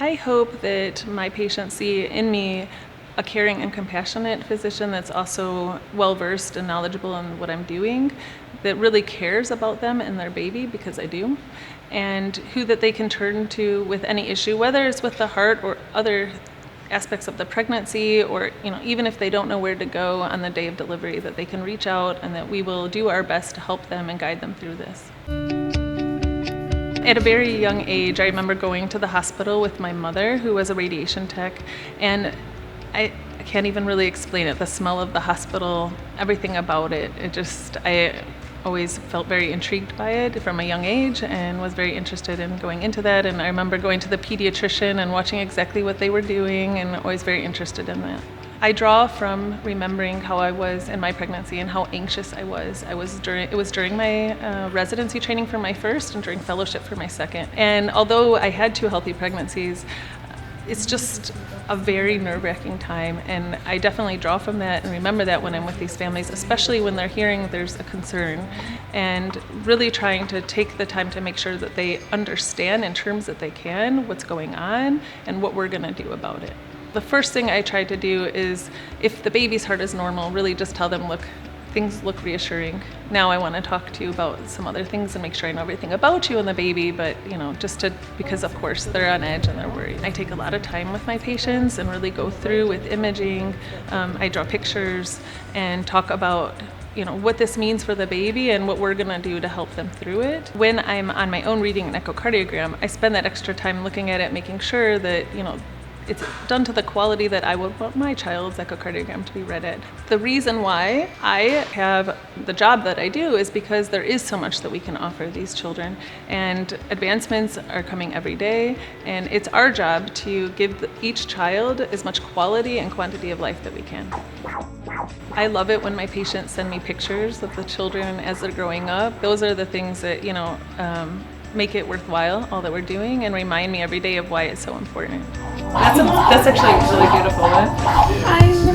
I hope that my patients see in me a caring and compassionate physician that's also well-versed and knowledgeable in what I'm doing, that really cares about them and their baby, because I do, and who that they can turn to with any issue, whether it's with the heart or other aspects of the pregnancy, or even if they don't know where to go on the day of delivery, that they can reach out and that we will do our best to help them and guide them through this. At a very young age, I remember going to the hospital with my mother, who was a radiation tech, and I can't even really explain it. The smell of the hospital, everything about it, I always felt very intrigued by it from a young age and was very interested in going into that. And I remember going to the pediatrician and watching exactly what they were doing, and always very interested in that. I draw from remembering how I was in my pregnancy and how anxious I was. It was during my residency training for my first and during fellowship for my second. And although I had 2 healthy pregnancies, it's just a very nerve-wracking time, and I definitely draw from that and remember that when I'm with these families, especially when they're hearing there's a concern, and really trying to take the time to make sure that they understand in terms that they can what's going on and what we're going to do about it. The first thing I try to do is, if the baby's heart is normal, really just tell them, look, things look reassuring. Now I want to talk to you about some other things and make sure I know everything about you and the baby, but because of course they're on edge and they're worried. I take a lot of time with my patients and really go through with imaging. I draw pictures and talk about what this means for the baby and what we're going to do to help them through it. When I'm on my own reading an echocardiogram, I spend that extra time looking at it, making sure that it's done to the quality that I would want my child's echocardiogram to be read at. The reason why I have the job that I do is because there is so much that we can offer these children, and advancements are coming every day, and it's our job to give each child as much quality and quantity of life that we can. I love it when my patients send me pictures of the children as they're growing up. Those are the things that make it worthwhile, all that we're doing, and remind me every day of why it's so important. That's actually a really beautiful one.